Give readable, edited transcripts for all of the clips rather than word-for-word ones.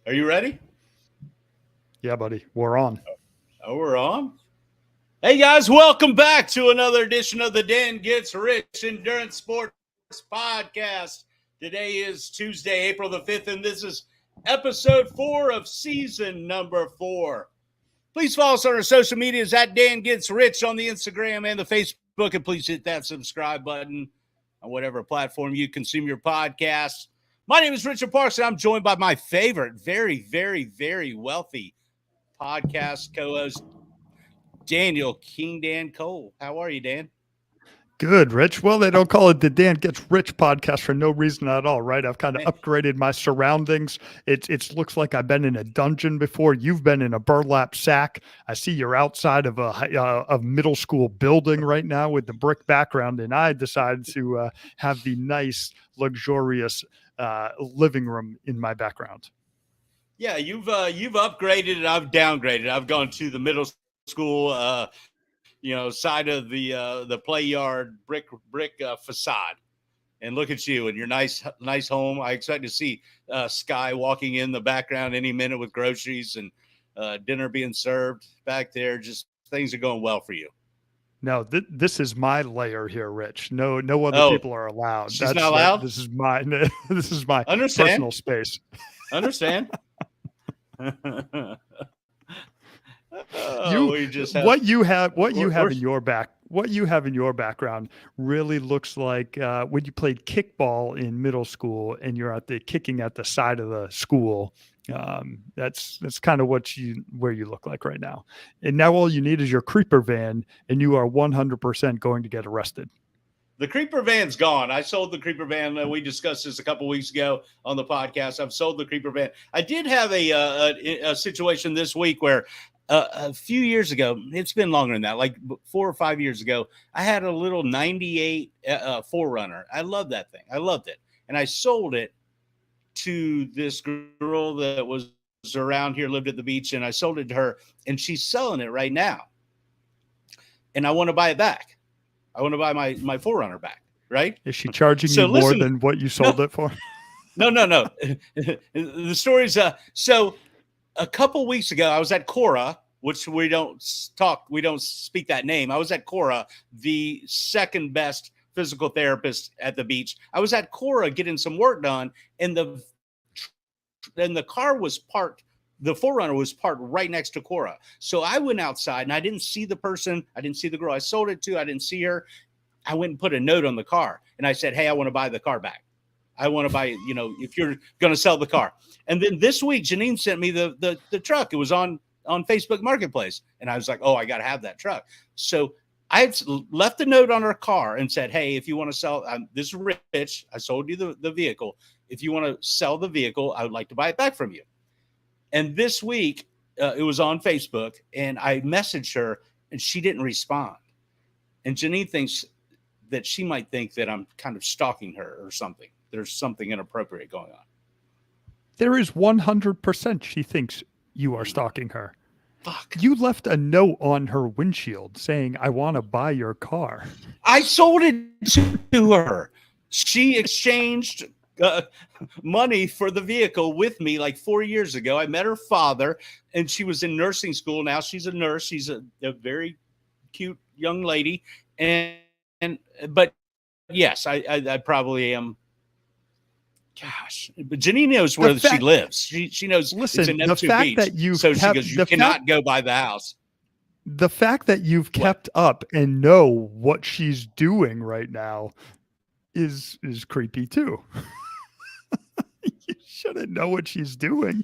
Are you ready? Yeah, buddy, we're on. Oh, we're on. Hey guys, welcome back to another edition of the Dan Gets Rich Endurance Sports Podcast. Today is Tuesday, April the 5th, and this is episode 4 of season number 4. Please follow us on our social medias at Dan Gets Rich on the Instagram and the Facebook, and please hit that subscribe button on whatever platform you consume your podcasts. My name is Richard Parks, and I'm joined by my favorite, very wealthy podcast co-host, Daniel King Dan Cole. How are you, Dan? Good, Rich. Well, they don't call it the Dan Gets Rich podcast for no reason at all, right? I've kind of upgraded my surroundings. It looks like I've been in a dungeon before. You've been in a burlap sack. I see you're outside of a middle school building right now with the brick background, and I decided to have the nice, luxurious living room in my background. Yeah, you've upgraded and I've downgraded. I've gone to the middle school, side of the play yard brick facade. And look at you and your nice home. I expect to see Sky walking in the background any minute with groceries and dinner being served back there. Just things are going well for you. No, this is my layer here, Rich. No other Oh, people are allowed. she's not allowed. This is my this is my Understand? personal space. Understand? You we just have, what you have we're- in your background really looks like when you played kickball in middle school and you're kicking at the side of the school. That's kind of where you look like right now. And now all you need is your creeper van, and you are 100% going to get arrested. The creeper van's gone. I sold the creeper van. We discussed this a couple weeks ago on the podcast. I've sold the creeper van. I did have a situation this week where a few years ago, it's been longer than that, like 4 or 5 years ago, I had a little 98 Forerunner. I love that thing. I loved it. And I sold it to this girl that was around here, lived at the beach, and I sold it to her, and she's selling it right now. And I want to buy it back. I want to buy my Forerunner back, right? Is she charging you more than what you sold it for? No. The story's so a couple weeks ago, I was at Cora, which we don't speak that name. I was at Cora, the second best physical therapist at the beach. I was at Cora getting some work done, and the car was parked. The Forerunner was parked right next to Cora. So I went outside and I didn't see the person. I didn't see the girl I sold it to. I didn't see her. I went and put a note on the car and I said, "Hey, I want to buy the car back. I want to buy, if you're going to sell the car." And then this week, Janine sent me the truck. It was on Facebook Marketplace. And I was like, oh, I got to have that truck. So I had left a note on her car and said, "Hey, if you want to sell, this is Rich. I sold you the vehicle. If you want to sell the vehicle, I would like to buy it back from you." And this week, it was on Facebook, and I messaged her, and she didn't respond. And Janine thinks that she might think that I'm kind of stalking her or something. There's something inappropriate going on. There is 100% she thinks you are stalking her. Fuck. You left a note on her windshield saying, "I want to buy your car." I sold it to her. She exchanged money for the vehicle with me like 4 years ago. I met her father, and she was in nursing school. Now she's a nurse. She's a very cute young lady. But yes, I probably am. Gosh, but Janine knows where she lives. She knows. Listen, it's in the Neptune fact Beach, that you so she goes, "You cannot go by the house." The fact that you've kept up and know what she's doing right now is creepy too. You shouldn't know what she's doing.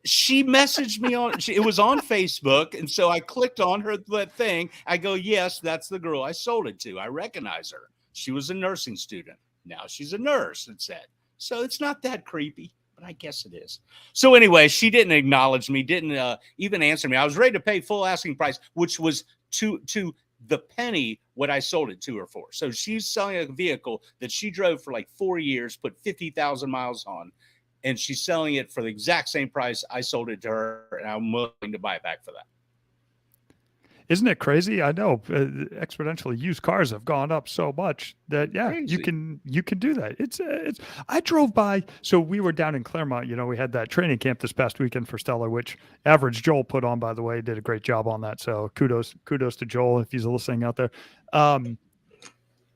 She messaged me it was on Facebook, and so I clicked on that thing. I go, "Yes, that's the girl I sold it to. I recognize her. She was a nursing student. Now she's a nurse," it said. So it's not that creepy, but I guess it is. So anyway, she didn't acknowledge me, didn't even answer me. I was ready to pay full asking price, which was to the penny what I sold it to her for. So she's selling a vehicle that she drove for like 4 years, put 50,000 miles on, and she's selling it for the exact same price I sold it to her, and I'm willing to buy it back for that. Isn't it crazy? I know exponentially used cars have gone up so much that you Crazy. can do that. It's I drove by. So we were down in Claremont. We had that training camp this past weekend for Stellar, which Average Joel put on. By the way, did a great job on that. So kudos to Joel if he's listening out there.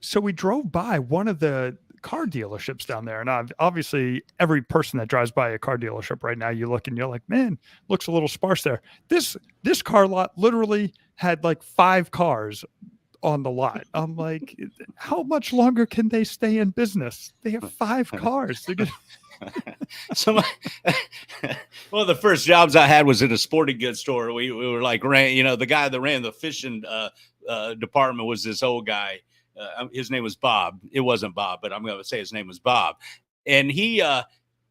So we drove by one of the car dealerships down there, and obviously every person that drives by a car dealership right now, you look and you're like, man, looks a little sparse there. This car lot literally had like 5 cars on the lot. I'm like, how much longer can they stay in business? They have 5 cars. They're gonna... So one of the first jobs I had was in a sporting goods store. We were like, the guy that ran the fishing department was this old guy. His name was Bob. It wasn't Bob, but I'm going to say his name was Bob. And he,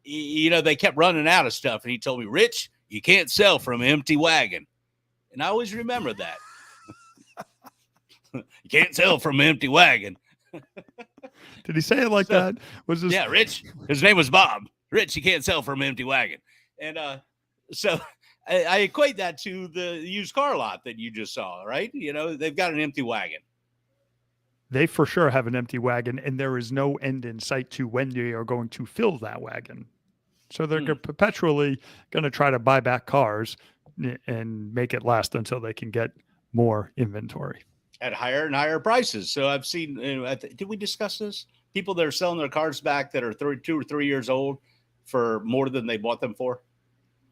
they kept running out of stuff. And he told me, Rich, you can't sell from an empty wagon. And I always remember that. You can't sell from an empty wagon. Did he say it like that? Was this... Yeah, Rich. His name was Bob. Rich, you can't sell from an empty wagon. And so I equate that to the used car lot that you just saw, right? They've got an empty wagon. They for sure have an empty wagon, and there is no end in sight to when they are going to fill that wagon. So they're perpetually going to try to buy back cars and make it last until they can get more inventory at higher and higher prices. So I've seen, did we discuss this? People that are selling their cars back that are 2 or 3 years old for more than they bought them for.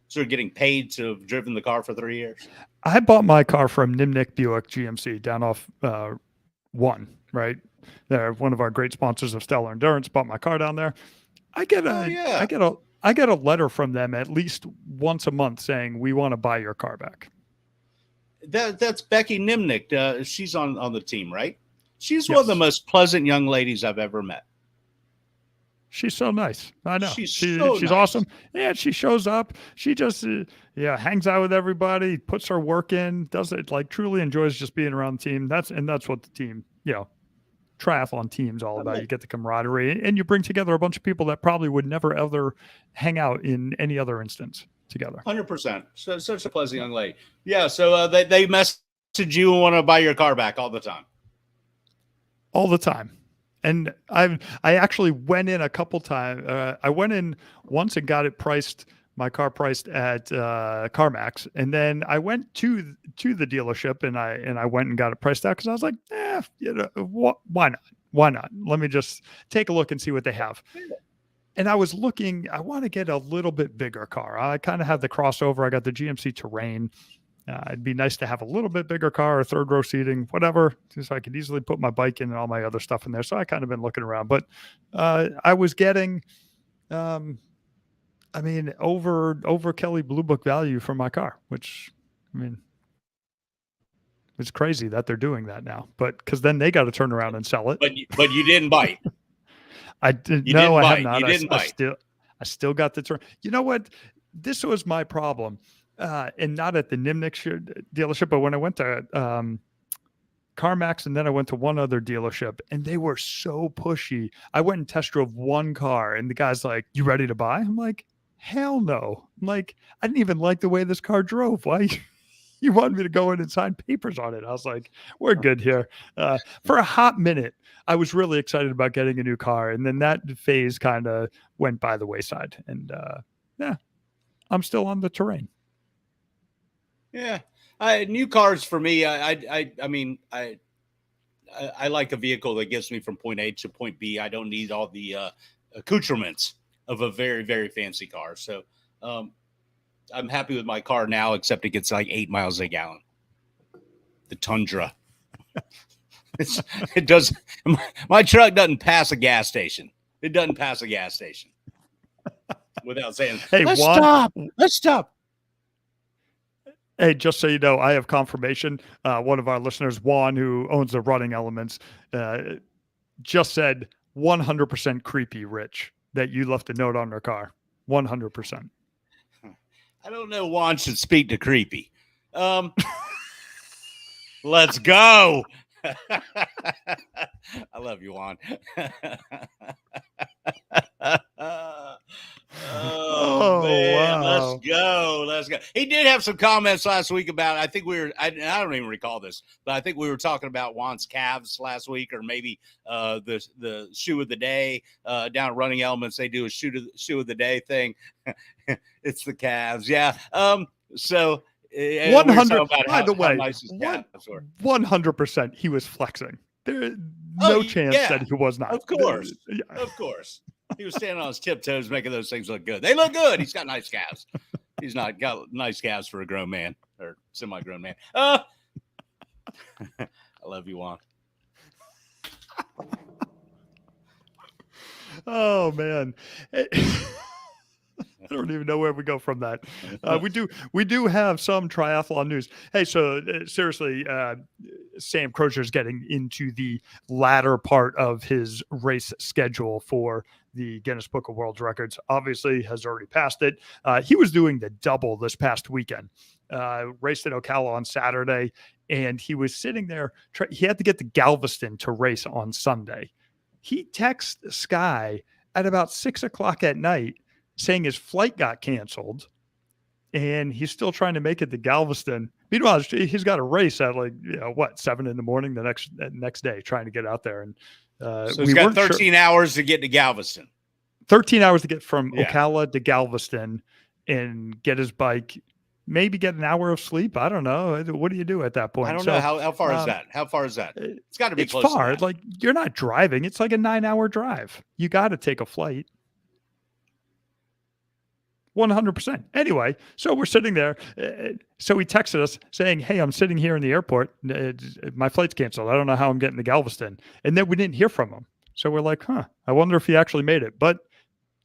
So they're getting paid to have driven the car for 3 years. I bought my car from Nimnik Buick GMC down off 1, right? They're one of our great sponsors of Stellar Endurance. Bought my car down there. I get a letter from them at least once a month saying we want to buy your car back. That's Becky Nimnik. She's on the team, right? She's one of the most pleasant young ladies I've ever met. She's so nice. I know. She's nice. Awesome. Yeah, she shows up. She just hangs out with everybody, puts her work in, does it, like truly enjoys just being around the team. That's what the team, triathlon team's all about. You get the camaraderie and you bring together a bunch of people that probably would never ever hang out in any other instance together. 100%. So such a pleasant young lady. Yeah. So they message you and want to buy your car back all the time. All the time. And I actually went in a couple times. I went in once and got it priced, my car priced at CarMax, and then I went to the dealership and I went and got it priced out because I was like, why not? Why not? Let me just take a look and see what they have. And I was looking. I want to get a little bit bigger car. I kind of have the crossover. I got the GMC Terrain. It'd be nice to have a little bit bigger car or 3rd row seating, whatever, so I could easily put my bike in and all my other stuff in there. So I kind of been looking around, but I was getting, over Kelly Blue Book value for my car, which, it's crazy that they're doing that now, but because then they got to turn around and sell it. But you didn't bite. I did. No, I have not. You didn't bite. I still got the turn. You know what? This was my problem. And not at the Nimnik dealership, but when I went to CarMax and then I went to one other dealership and they were so pushy. I went and test drove one car and the guy's like, "You ready to buy?" I'm like, "Hell no." I'm like, "I didn't even like the way this car drove. Why you wanted me to go in and sign papers on it?" I was like, "We're good here." For a hot minute, I was really excited about getting a new car. And then that phase kind of went by the wayside. And I'm still on the Terrain. Yeah, new cars for me. I like a vehicle that gets me from point A to point B. I don't need all the accoutrements of a very, very fancy car. So I'm happy with my car now, except it gets like 8 miles a gallon. The Tundra. It does. My truck doesn't pass a gas station. It doesn't pass a gas station without saying, "Hey, let's stop." Hey, just so you know, I have confirmation. One of our listeners, Juan, who owns the Running Elements, just said 100% creepy, Rich, that you left a note on their car. 100%. I don't know. Juan should speak to creepy. Let's go. I love you, Juan. Man, wow. Let's go. He did have some comments last week about, I think I don't even recall this, but I think we were talking about Juan's calves last week, or maybe the shoe of the day down at Running Elements. They do a shoe of the day thing. It's the calves. Yeah. So 100, by the way, nice 100% he was flexing. There no chance that he was not. Of course. Of course. He was standing on his tiptoes, making those things look good. They look good. He's got nice calves. He's not got nice calves for a grown man or semi-grown man. I love you, Juan. Oh man. I don't even know where we go from that. We do have some triathlon news. Hey, so seriously, Sam Crozier's getting into the latter part of his race schedule for the Guinness Book of World Records. Obviously, has already passed it. He was doing the double this past weekend. Raced at Ocala on Saturday, and he was sitting there. He had to get to Galveston to race on Sunday. He texted Sky at about 6:00 at night, saying his flight got canceled and he's still trying to make it to Galveston. Meanwhile, he's got a race at 7 a.m. the next day, trying to get out there. And so he's got 13 hours to get to Galveston. 13 hours to get from Ocala to Galveston and get his bike, maybe get an hour of sleep. I don't know. What do you do at that point? I don't know. How far is that? How far is that? It's got to be it's close. Far. Like, you're not driving. It's like a 9-hour drive. You got to take a flight. 100%. Anyway, so we're sitting there. So he texted us saying, "Hey, I'm sitting here in the airport. My flight's canceled. I don't know how I'm getting to Galveston." And then we didn't hear from him. So we're like, I wonder if he actually made it. But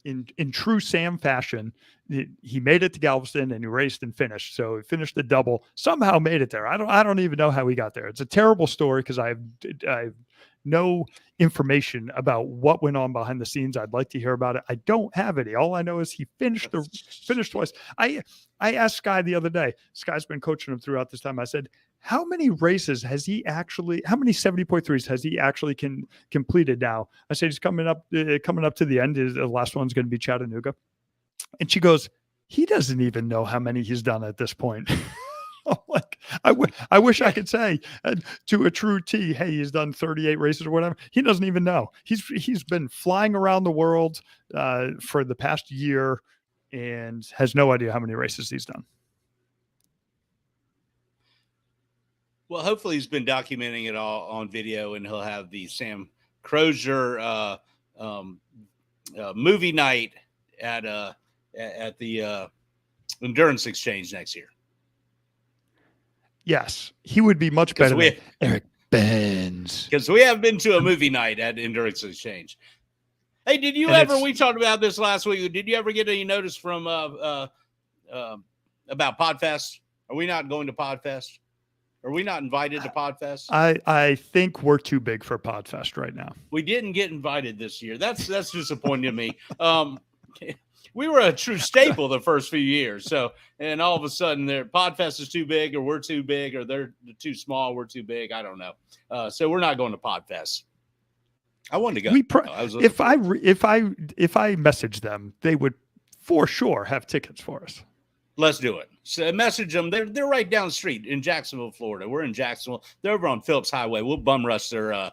in true Sam fashion, he made it to Galveston and he raced and finished. So he finished the double, somehow made it there. I don't even know how he got there. It's a terrible story because I have no information about what went on behind the scenes. I'd like to hear about it. I don't have any. All I know is he finished twice. I asked Sky the other day. Sky's been coaching him throughout this time. I said, how many races has he actually, how many 70.3s has he actually completed now? I said, he's coming up to the end. The last one's going to be Chattanooga. And she goes, he doesn't even know how many he's done at this point. Like, I wish I could say to a true T, hey, he's done 38 races or whatever. He doesn't even know. He's been flying around the world for the past year and has no idea how many races he's done. Well, hopefully he's been documenting it all on video, and he'll have the Sam Crozier movie night at the Endurance Exchange next year. Yes, he would be much better than Eric Benz. Because we have been to a movie night at Endurance Exchange. Hey, did you ever? We talked about this last week. Did you ever get any notice from about Podfest? Are we not going to Podfest? Are we not invited to Podfest? I think we're too big for Podfest right now. We didn't get invited this year. That's disappointing to me. We were a true staple the first few years. So, and all of a sudden, Podfest is too big, or we're too big, or they're too small, we're too big. I don't know. So we're not going to Podfest. I wanted to go. If I message them, they would for sure have tickets for us. Let's do it. So message them. They're right down the street in Jacksonville, Florida. We're in Jacksonville. They're over on Phillips Highway. We'll bum rush their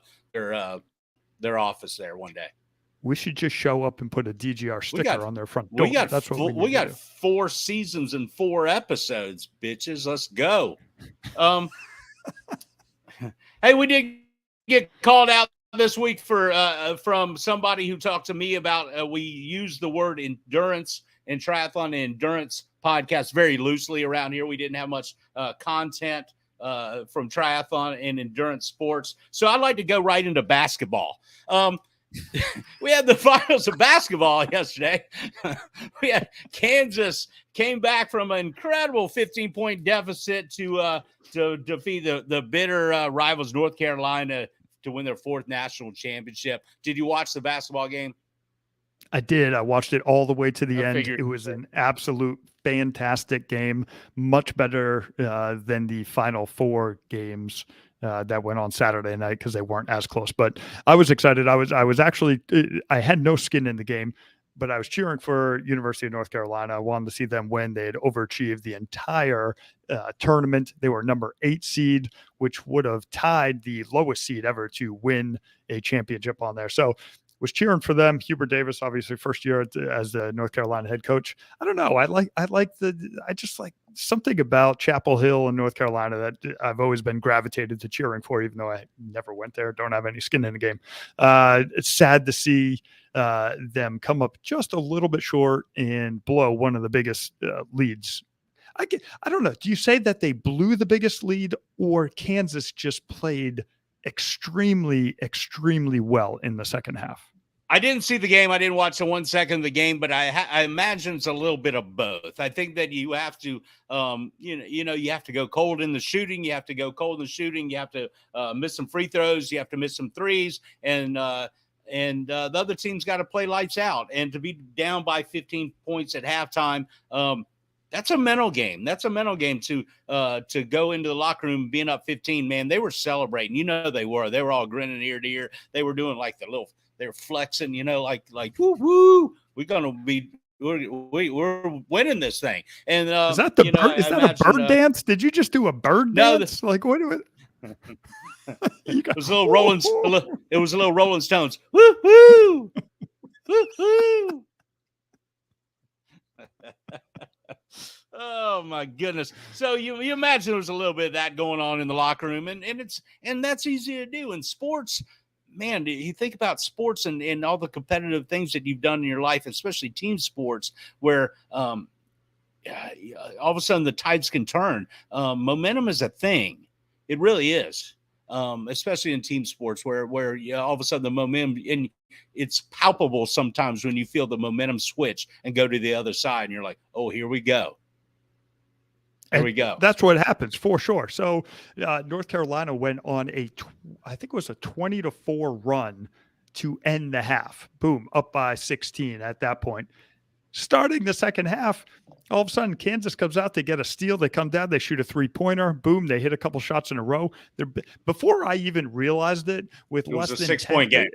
office there one day. We should just show up and put a DGR sticker on their front door. That's what we got. 4 seasons and 4 episodes, bitches. Let's go. Hey, we did get called out this week from somebody who talked to me about we use the word endurance and triathlon and endurance podcast very loosely around here. We didn't have much content from triathlon and endurance sports. So I'd like to go right into basketball. We had the finals of basketball yesterday. We had Kansas came back from an incredible 15-point deficit to defeat the bitter rivals North Carolina to win their 4th national championship. Did you watch the basketball game? I did. I watched it all the way to the end. It was an absolute fantastic game, much better than the Final 4 games that went on Saturday night because they weren't as close. But I was excited. I was actually, I had no skin in the game, but I was cheering for University of North Carolina. I wanted to see them win. They had overachieved the entire tournament. They were number 8 seed, which would have tied the lowest seed ever to win a championship on there. So was cheering for them. Hubert Davis, obviously first year as the North Carolina head coach. I don't know. I just like something about Chapel Hill in North Carolina that I've always been gravitated to cheering for, even though I never went there. Don't have any skin in the game. It's sad to see them come up just a little bit short and blow one of the biggest leads. I don't know. Do you say that they blew the biggest lead, or Kansas just played extremely, extremely well in the second half? I didn't see the game. I didn't watch the 1 second of the game, but I imagine it's a little bit of both. I think that you have to, you have to go cold in the shooting. You have to go cold in the shooting. You have to miss some free throws. You have to miss some threes, and the other team's got to play lights out. And to be down by 15 points at halftime, that's a mental game. That's a mental game to go into the locker room being up 15. Man, they were celebrating. They were. They were all grinning ear to ear. They were doing like they're flexing. Like woo woo. We're winning this thing. And is that the bird? Is that a bird dance? Did you just do a bird dance? Like what? It was a little Rolling. It was a little Rolling Stones. Woo woo. Woo woo. Oh my goodness. So you imagine there was a little bit of that going on in the locker room, and that's easy to do in sports. Man, you think about sports and all the competitive things that you've done in your life, especially team sports, where all of a sudden the tides can turn. Momentum is a thing. It really is. Especially in team sports where all of a sudden the momentum, and it's palpable sometimes when you feel the momentum switch and go to the other side, and you're like, oh, here we go. There we go. That's what happens for sure. So North Carolina went on I think it was a 20-4 run to end the half. Boom, up by 16 at that point. Starting the second half, all of a sudden Kansas comes out. They get a steal. They come down. They shoot a 3-pointer. Boom, they hit a couple shots in a row. Before I even realized it, with less than 6-point game.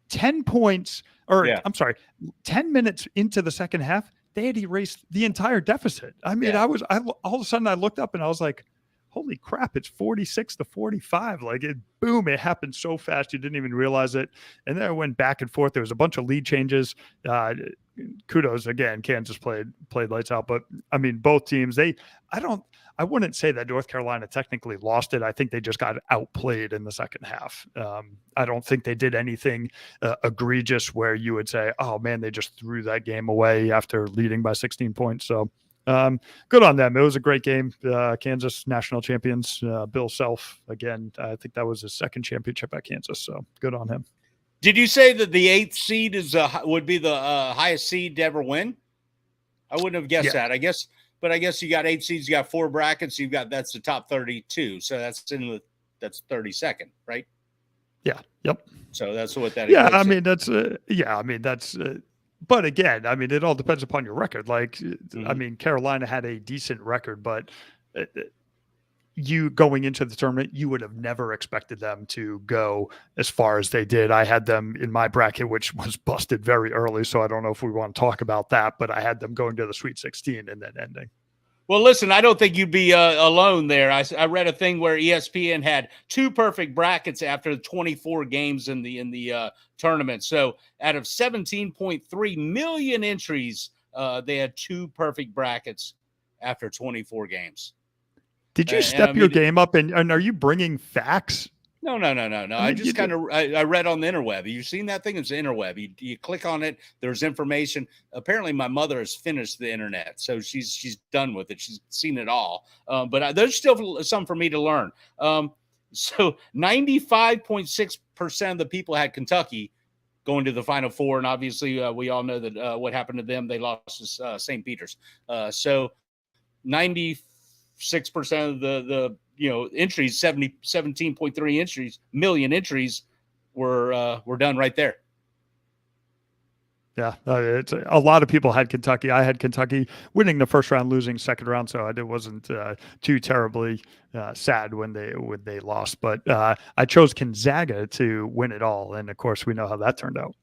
10 points, I'm sorry, 10 minutes into the second half, they had erased the entire deficit. I mean, all of a sudden I looked up and I was like, holy crap, it's 46-45. Like boom, it happened so fast. You didn't even realize it. And then it went back and forth. There was a bunch of lead changes. Kudos again. Kansas played lights out, but I mean, both teams, I wouldn't say that North Carolina technically lost it. I think they just got outplayed in the second half. I don't think they did anything egregious where you would say, oh man, they just threw that game away after leading by 16 points. So good on them. It was a great game. Kansas national champions, Bill Self again. I think that was his second championship at Kansas. So good on him. Did you say that the 8th seed would be the highest seed to ever win? I wouldn't have guessed that. I guess you got 8 seeds. You got 4 brackets. That's the top 32. So that's 32nd, right? Yeah. Yep. So that's what that. Yeah. I mean, that's. But again, I mean, it all depends upon your record. Like, I mean, Carolina had a decent record, but you going into the tournament, you would have never expected them to go as far as they did. I had them in my bracket, which was busted very early. So I don't know if we want to talk about that, but I had them going to the Sweet 16 and then ending. Well, listen, I don't think you'd be alone there. I read a thing where ESPN had 2 perfect brackets after 24 games in the tournament. So out of 17.3 million entries, they had 2 perfect brackets after 24 games. Did you step your game up and are you bringing facts? No. I just I read on the interweb. You've seen that thing? It's the interweb. You click on it. There's information. Apparently, my mother has finished the internet, so she's done with it. She's seen it all. But there's still some for me to learn. So 95.6% of the people had Kentucky going to the Final Four, and obviously we all know that what happened to them. They lost to St. Peter's. So 96% of the entries, 17.3 million entries were done right there. Yeah, it's a lot of people had Kentucky. I had Kentucky winning the first round, losing second round, so it wasn't too terribly sad when they lost. But I chose Gonzaga to win it all, and of course we know how that turned out.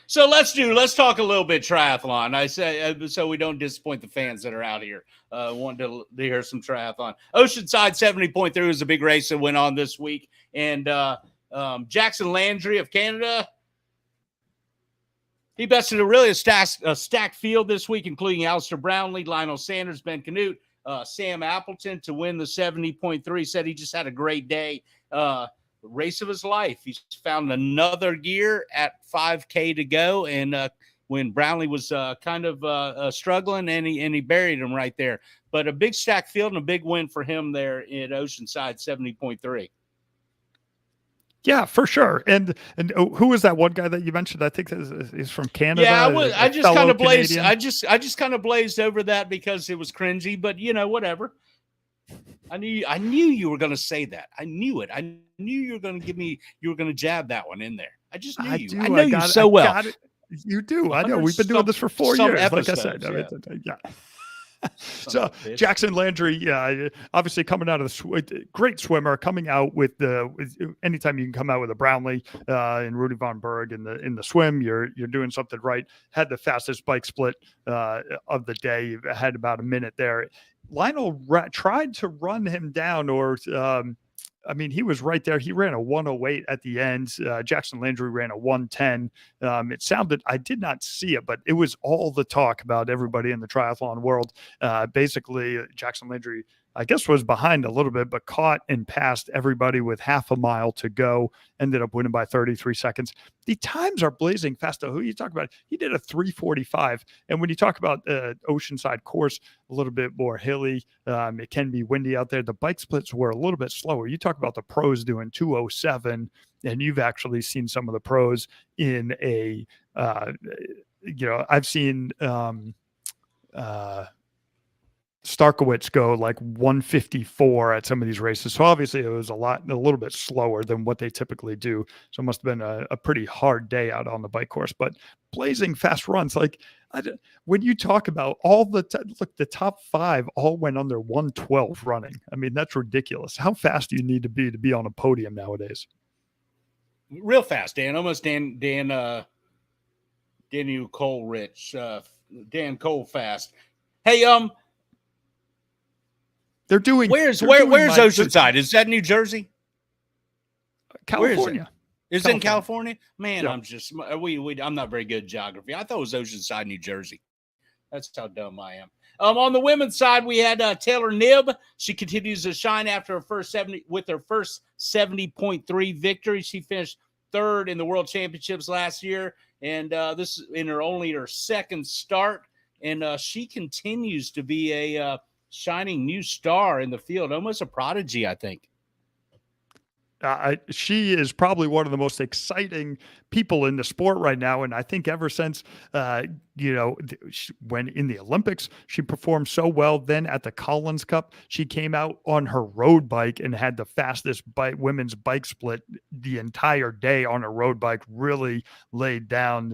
So let's talk a little bit triathlon. I say so we don't disappoint the fans that are out here wanting to hear some triathlon. Oceanside 70.3 was a big race that went on this week, and Jackson Landry of Canada, he bested a stacked field this week, including Alistair Brownlee, Lionel Sanders, Ben Canute, Sam Appleton to win the 70.3. Said he just had a great day. Race of his life. He's found another gear at 5K to go, and when Brownlee was kind of struggling, and he buried him right there. But a big stack field and a big win for him there at Oceanside 70.3. Yeah, for sure. And who was that one guy that you mentioned? I think he's from Canada. Yeah, I just kind of blazed. I just kind of blazed over that because it was cringy. But whatever. I knew you were going to say that. I knew it. I knew you were going to you were going to jab that one in there. I just knew you. I know you so well. You do. I know. We've been doing this for 4 years. Like I said, yeah. So Jackson Landry, obviously coming out of the great swimmer, coming out with anytime you can come out with a Brownlee and Rudy Von Berg in the swim, you're doing something right. Had the fastest bike split of the day. Had about a minute there. Lionel tried to run him down, he was right there. He ran a 108 at the end. Jackson Landry ran a 110. It sounded, I did not see it, but it was all the talk about everybody in the triathlon world. Basically, Jackson Landry, I guess, was behind a little bit, but caught and passed everybody with half a mile to go. Ended up winning by 33 seconds. The times are blazing fast. Who you talk about? He did a 3:45. And when you talk about Oceanside course, a little bit more hilly, it can be windy out there. The bike splits were a little bit slower. You talk about the pros doing 2:07, and you've actually seen some of the pros in a, I've seen Starkowitz go like 154 at some of these races. So obviously it was a little bit slower than what they typically do. So it must have been a pretty hard day out on the bike course, but blazing fast runs. Like when you talk about all the top 5 all went under 112 running. I mean, that's ridiculous. How fast do you need to be on a podium nowadays? Real fast, Dan. Almost Dan Cole Rich, Dan Cole fast. Hey, They're doing. Where's Oceanside? Is that New Jersey? California. Is it in California? Man, yeah. I'm not very good at geography. I thought it was Oceanside, New Jersey. That's how dumb I am. On the women's side, we had Taylor Knibb. She continues to shine after her first 70.3 victory. She finished 3rd in the World Championships last year, and this is in her second start. And she continues to be a shining new star in the field, almost a prodigy, I think. She is probably one of the most exciting people in the sport right now. And I think ever since, when in the Olympics, she performed so well. Then at the Collins Cup, she came out on her road bike and had the fastest women's bike split the entire day on a road bike, really laid down,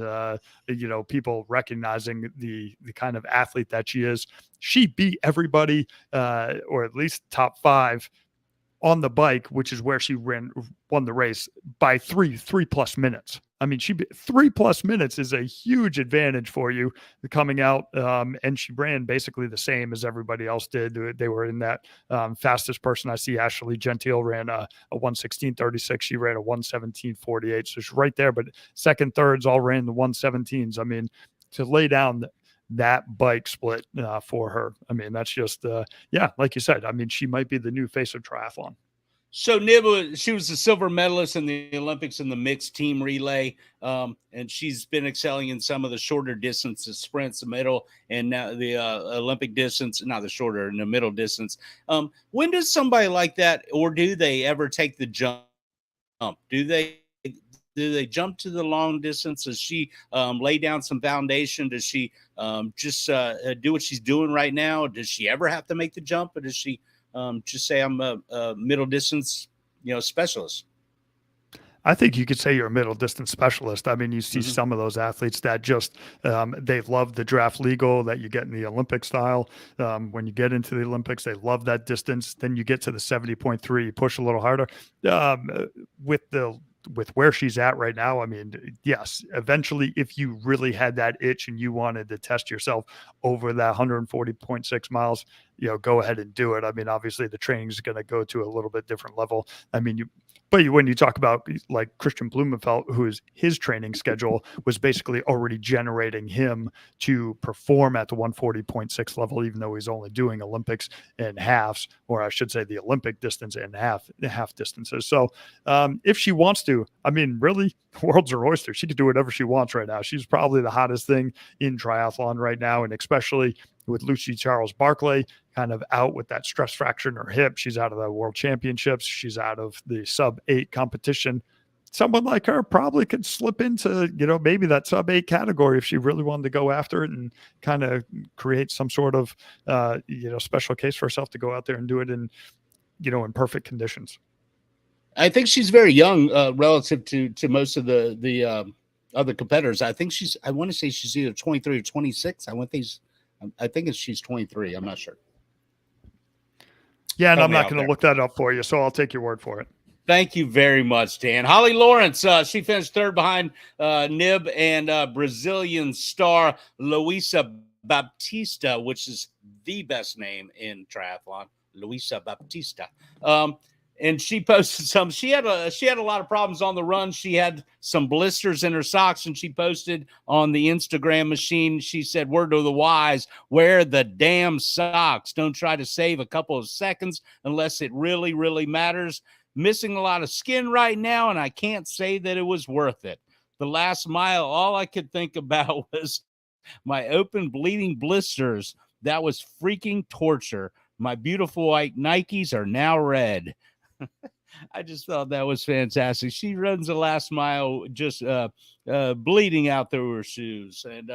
people recognizing the kind of athlete that she is. She beat everybody, or at least top 5 on the bike, which is where she won the race by 3+ minutes. I mean, 3+ minutes is a huge advantage for you coming out. And she ran basically the same as everybody else did. They were in that fastest person. I see Ashley Gentile ran a 1:16:36. She ran a 1:17:48. So she's right there, but second, thirds all ran the 1:17s. I mean, to lay down that bike split for her. I mean, that's just, like you said, I mean, she might be the new face of triathlon. So Knibb, she was the silver medalist in the Olympics in the mixed team relay. And she's been excelling in some of the shorter distances, sprints, the middle, and now the Olympic distance, not the shorter, in the middle distance. When does somebody like that, or do they ever take the jump? Do they jump to the long distance? Does she lay down some foundation? Does she just do what she's doing right now? Does she ever have to make the jump, or does she just say I'm a middle distance, specialist? I think you could say you're a middle distance specialist. I mean, you see some of those athletes that just, they love the draft legal that you get in the Olympic style. When you get into the Olympics, they love that distance. Then you get to the 70.3, you push a little harder. With the with where she's at right now, I mean, yes, eventually, if you really had that itch and you wanted to test yourself over that 140.6 miles, go ahead and do it. I mean, obviously, the training is going to go to a little bit different level. I mean, when you talk about like Christian Blumenfeld, his training schedule was basically already generating him to perform at the 140.6 level, even though he's only doing Olympics and halves, or I should say the Olympic distance and half distances. So if she wants to, I mean, really, the world's her oyster. She can do whatever she wants right now. She's probably the hottest thing in triathlon right now, and especially with Lucy Charles Barclay kind of out with that stress fracture in her hip. She's out of the world championships. She's out of the sub-8 competition. Someone like her probably could slip into, maybe that sub-8 category if she really wanted to go after it and kind of create some sort of, special case for herself to go out there and do it in perfect conditions. I think she's very young relative to most of the other competitors. I want to say she's either 23 or 26. I think she's 23. I'm not sure. Yeah, and I'm not going to look that up for you, so I'll take your word for it. Thank you very much, Dan. Holly Lawrence, she finished third behind Nib and Brazilian star Luisa Baptista, which is the best name in triathlon, Luisa Baptista. And she posted some. She had a lot of problems on the run. She had some blisters in her socks, and she posted on the Instagram machine. She said, "Word to the wise: wear the damn socks. Don't try to save a couple of seconds unless it really, really matters. Missing a lot of skin right now, and I can't say that it was worth it. The last mile, all I could think about was my open bleeding blisters. That was freaking torture. My beautiful white Nikes are now red." I just thought that was fantastic. She runs the last mile just bleeding out through her shoes and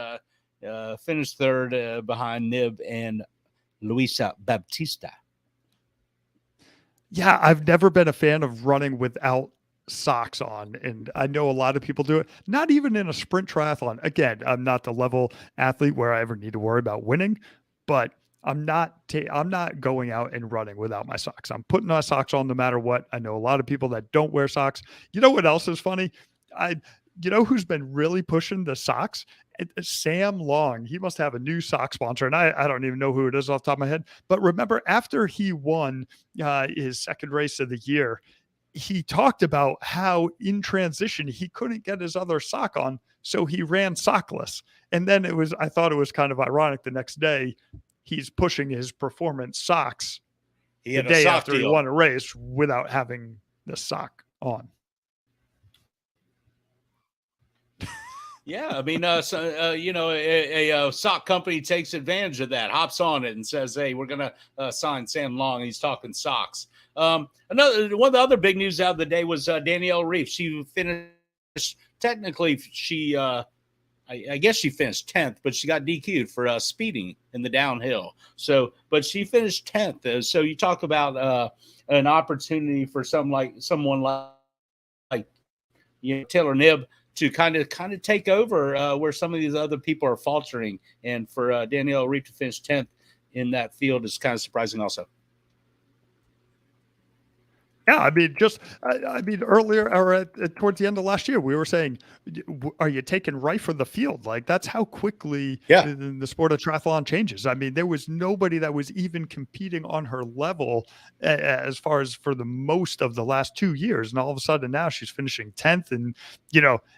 finished third behind Nib and Luisa Baptista. Yeah, I've never been a fan of running without socks on, and I know a lot of people do it, not even in a sprint triathlon. Again, I'm not the level athlete where I ever need to worry about winning, but I'm not going out and running without my socks. I'm putting my socks on no matter what. I know a lot of people that don't wear socks. You know what else is funny? Who's been really pushing the socks? Sam Long. He must have a new sock sponsor, and I don't even know who it is off the top of my head. But remember, after he won his second race of the year, he talked about how in transition he couldn't get his other sock on, so he ran sockless. And then I thought it was kind of ironic the next day, he's pushing his performance socks the day after he won a race without having the sock on. Yeah, I mean, a sock company takes advantage of that, hops on it, and says, "Hey, we're going to sign Sam Long." He's talking socks. One of the other big news out of the day was Danielle Reef. She finished. Technically, I guess she finished 10th, but she got DQ'd for speeding in the downhill. But she finished 10th. So you talk about an opportunity for someone like Taylor Nib to kind of take over where some of these other people are faltering, and for Danielle Reef to finish 10th in that field is kind of surprising also. Yeah, I mean, earlier or towards the end of last year, we were saying, are you taking right for the field? Like, that's how quickly the sport of triathlon changes. I mean, there was nobody that was even competing on her level as far as for the most of the last 2 years. And all of a sudden now she's finishing 10th. And,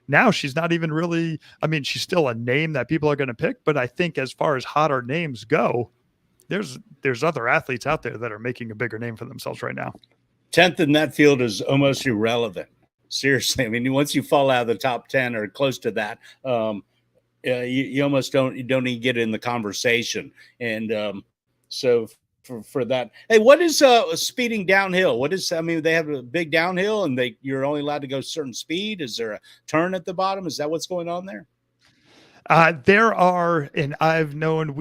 now she's not even really, I mean, she's still a name that people are going to pick. But I think as far as hotter names go, there's other athletes out there that are making a bigger name for themselves right now. 10th in that field is almost irrelevant. Seriously. I mean, once you fall out of the top 10 or close to that, you almost don't even get in the conversation. And so for that, hey, what is speeding downhill? They have a big downhill and you're only allowed to go certain speed. Is there a turn at the bottom? Is that what's going on there? There are, and I've known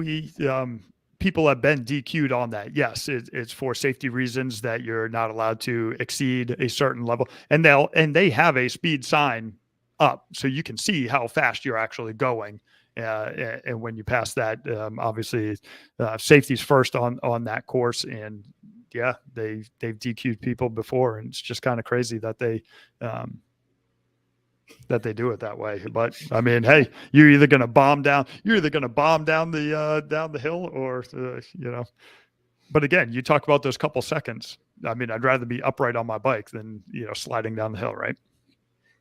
people have been DQ'd on that. Yes, it's for safety reasons that you're not allowed to exceed a certain level, and they have a speed sign up so you can see how fast you're actually going. And when you pass that, obviously, safety's first on that course. And yeah, they've DQ'd people before, and it's just kind of crazy that that they do it that way. But I mean, hey, you're either going to bomb down the hill, or But again, you talk about those couple seconds. I mean, I'd rather be upright on my bike than sliding down the hill, right?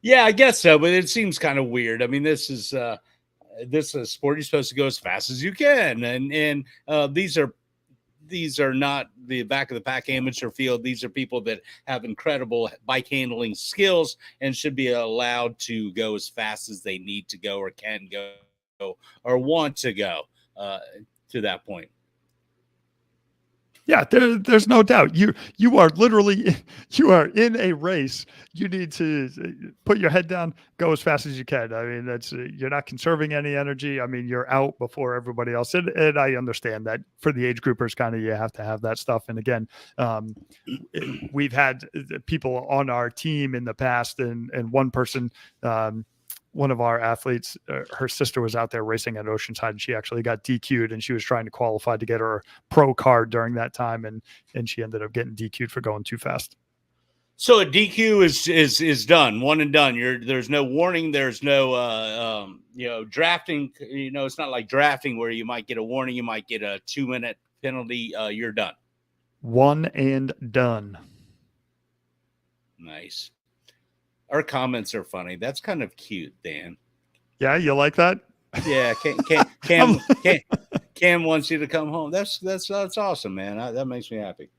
Yeah, I guess so, but it seems kind of weird. I mean, this is a sport. You're supposed to go as fast as you can, and these are not the back of the pack amateur field. These are people that have incredible bike handling skills and should be allowed to go as fast as they need to go or can go or want to go to that point. Yeah, there's no doubt. You are literally in a race. You need to put your head down, go as fast as you can. I mean, that's you're not conserving any energy. I mean, you're out before everybody else. And I understand that for the age groupers, kind of you have to have that stuff. And again, we've had people on our team in the past, and one person. One of our athletes, her sister was out there racing at Oceanside, and she actually got DQ'd, and she was trying to qualify to get her pro card during that time, and she ended up getting DQ'd for going too fast. So a DQ is done, one and done. There's no warning. There's no drafting. It's not like drafting where you might get a warning, you might get a 2-minute penalty. You're done. One and done. Nice. Our comments are funny. That's kind of cute, Dan. Yeah, you like that? Yeah, Cam wants you to come home. That's awesome, man. That makes me happy.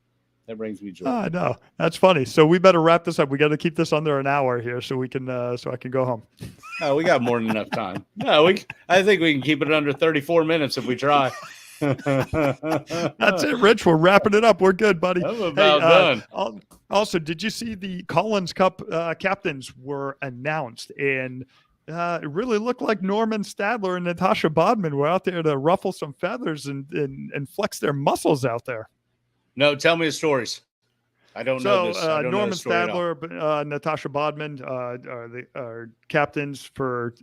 That brings me joy. I know. That's funny. So we better wrap this up. We got to keep this under an hour here, so we can so I can go home. Oh, we got more than enough time. No, I think we can keep it under 34 minutes if we try. That's it, Rich. We're wrapping it up. We're good, buddy. I'm about done. Also, did you see the Collins Cup captains were announced? And it really looked like Norman Stadler and Natasha Bodman were out there to ruffle some feathers and flex their muscles out there. No, tell me the stories. I don't know this. Norman Stadler, Natasha Bodman are captains for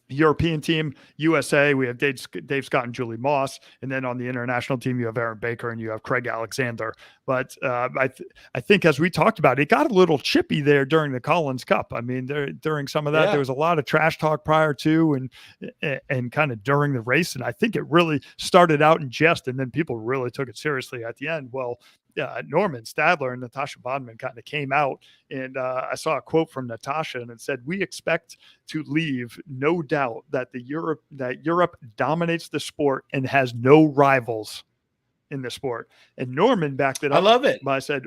European team, USA. We have Dave Scott and Julie Moss, and then on the international team, you have Aaron Baker and you have Craig Alexander. But I think, as we talked about, it got a little chippy there during the Collins Cup. I mean, during some of that, there was a lot of trash talk prior to and kind of during the race, and I think it really started out in jest, and then people really took it seriously at the end. Well, Norman Stadler and Natasha Bodman kind of came out, and I saw a quote from Natasha, and it said, "We expect to leave, no doubt, that Europe dominates the sport and has no rivals in the sport." And Norman backed it up. I love it. But I said,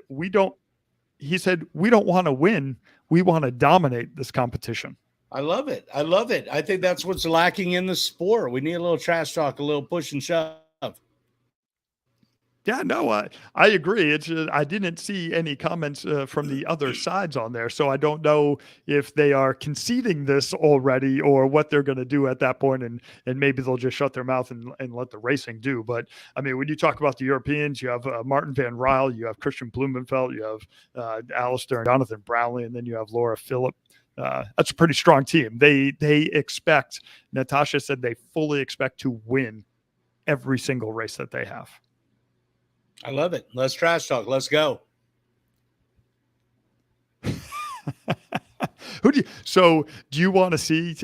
he said, "We don't want to win. We want to dominate this competition." I love it. I think that's what's lacking in the sport. We need a little trash talk, a little push and shove. Yeah, no, I agree. It's I didn't see any comments from the other sides on there, so I don't know if they are conceding this already or what they're going to do at that point, and maybe they'll just shut their mouth and let the racing do. But I mean, when you talk about the Europeans, you have Martin Van Ryle, you have Christian Blumenfeld, you have Alistair and Jonathan Brownlee, and then you have Laura Phillip. That's a pretty strong team. They expect, Natasha said, they fully expect to win every single race that they have. I love it. Let's trash talk. Let's go. Do you want to see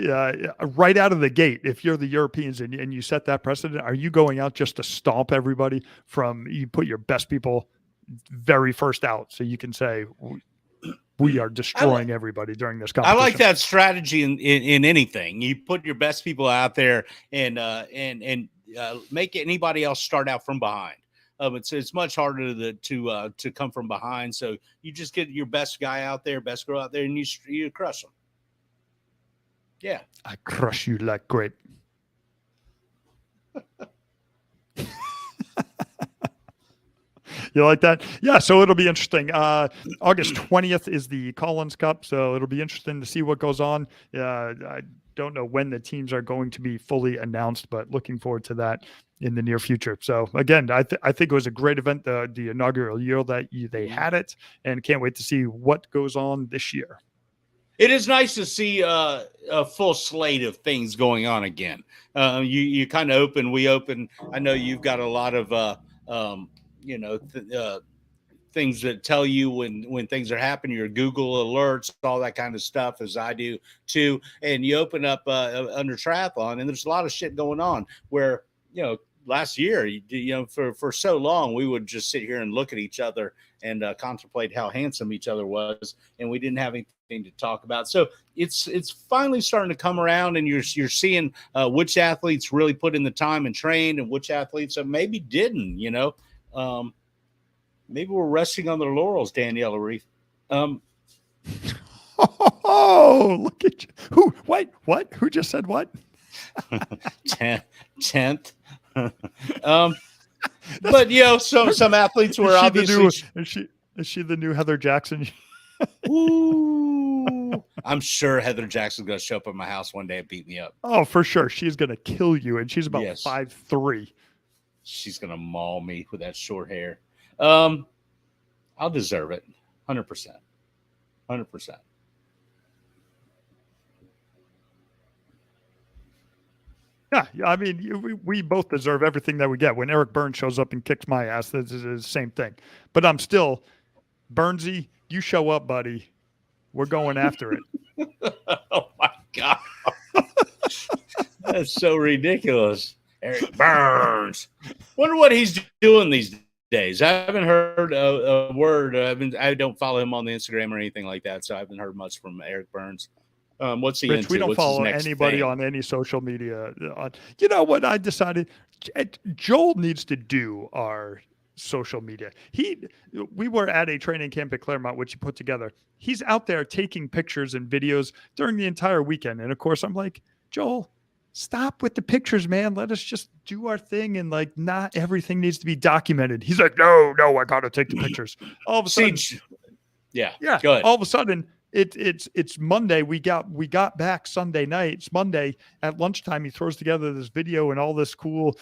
right out of the gate, if you're the Europeans and you set that precedent, are you going out just to stomp everybody you put your best people very first out so you can say we are destroying everybody during this competition? I like that strategy in anything. You put your best people out there and make anybody else start out from behind. It's much harder to come from behind. So you just get your best guy out there, best girl out there, and you crush them. Yeah. I crush you like grape. You like that? Yeah, so it'll be interesting. August 20th is the Collins Cup, so it'll be interesting to see what goes on. I don't know when the teams are going to be fully announced, but looking forward to that in the near future. So again, I think it was a great event, the inaugural year that they had it, and can't wait to see what goes on this year. It is nice to see a full slate of things going on again. You kind of we open. I know you've got a lot of things that tell you when things are happening, your Google alerts, all that kind of stuff, as I do too. And you open up under triathlon, and there's a lot of shit going on where, last year, for so long, we would just sit here and look at each other and contemplate how handsome each other was, and we didn't have anything to talk about. So it's finally starting to come around, and you're seeing which athletes really put in the time and trained, and which athletes maybe didn't. Maybe we're resting on their laurels, Daniela Reef. Oh, look at you! Who? Wait, what? Who just said what? 10th. But some athletes were obviously. Is she the new Heather Jackson? Ooh, I'm sure Heather Jackson's gonna show up at my house one day and beat me up. Oh, for sure, she's gonna kill you, and she's about 5'3". She's gonna maul me with that short hair. I'll deserve it, 100%, 100%. Yeah, I mean, we both deserve everything that we get. When Eric Burns shows up and kicks my ass, that's the same thing. But I'm still, Burnsy, you show up, buddy. We're going after it. Oh, my God. That's so ridiculous. Eric Burns. Wonder what he's doing these days. I haven't heard a word. I don't follow him on the Instagram or anything like that, so I haven't heard much from Eric Burns. What's he Rich, into? we don't What's follow anybody on any social media. You know what I decided? Joel needs to do our social media. We were at a training camp at Claremont, which he put together. He's out there taking pictures and videos during the entire weekend. And of course, I'm like, Joel, stop with the pictures, man. Let us just do our thing. And not everything needs to be documented. He's like, no, I got to take the pictures. All of a sudden, yeah. Good. All of a sudden, it's Monday. We got back Sunday night. It's Monday at lunchtime. He throws together this video and all this cool,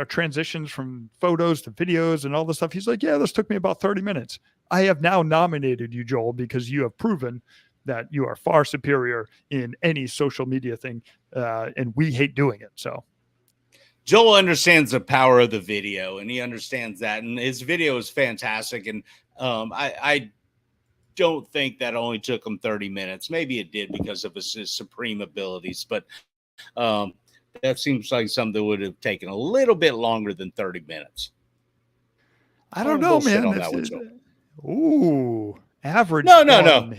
transitions from photos to videos and all this stuff. He's like, yeah, this took me about 30 minutes. I have now nominated you, Joel, because you have proven that you are far superior in any social media thing. And we hate doing it. So Joel understands the power of the video, and he understands that. And his video is fantastic. And I don't think that only took him 30 minutes. Maybe it did because of his supreme abilities, but that seems like something that would have taken a little bit longer than 30 minutes. I don't know, man. Average. No.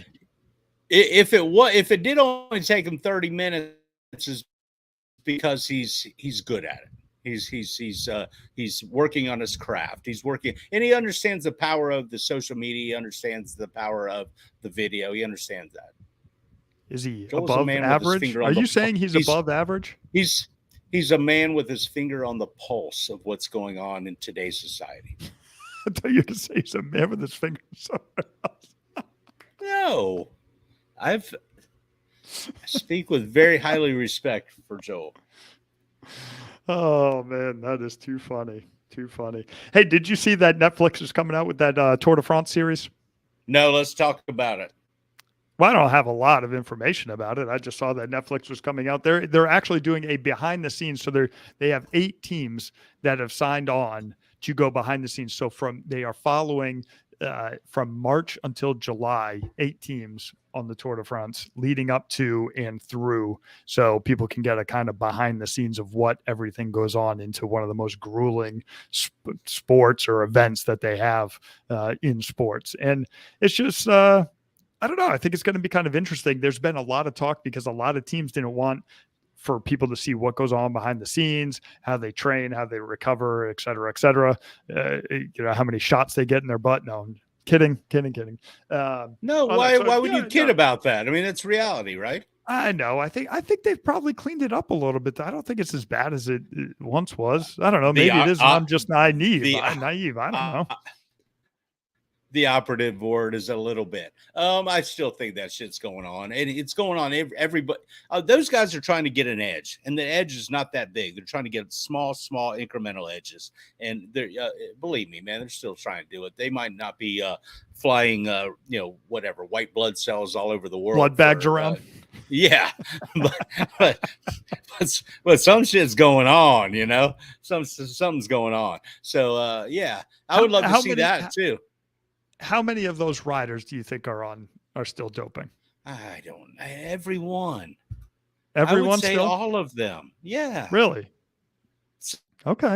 If it did only take him 30 minutes, is because he's good at it. He's working on his craft. He's working, and he understands the power of the social media. He understands the power of the video. He understands that. Is he above average? Are you saying he's above average? He's a man with his finger on the pulse of what's going on in today's society. I thought you were going to say he's a man with his finger somewhere else. No, I speak with very highly respect for Joel. Oh man, that is too funny. Too funny. Hey, did you see that Netflix is coming out with that Tour de France series? No, let's talk about it. Well, I don't have a lot of information about it. I just saw that Netflix was coming out. They're actually doing a behind the scenes. So they have 8 teams that have signed on to go behind the scenes. So they are following from March until July, 8 teams on the Tour de France leading up to and through, so people can get a kind of behind the scenes of what everything goes on into one of the most grueling sports or events that they have in sports. And it's just, I don't know. I think it's going to be kind of interesting. There's been a lot of talk because a lot of teams didn't want for people to see what goes on behind the scenes, how they train, how they recover, et cetera, et cetera. How many shots they get in their butt. No, kidding. No, why would you kid about that? I mean, it's reality, right? I know. I think they've probably cleaned it up a little bit. I don't think it's as bad as it once was. I don't know. Maybe it is. I'm just naive. I don't know. The operative word is a little bit. I still think that shit's going on, and it's going on. Everybody, those guys are trying to get an edge, and the edge is not that big. They're trying to get small incremental edges, and they're believe me, man, they're still trying to do it. They might not be flying, whatever, white blood cells all over the world, blood bags around. Yeah, but some shit's going on, something's going on. So yeah, I would love to see that too. How many of those riders do you think are still doping? Everyone. I would say still? all of them. Yeah. Really? Okay.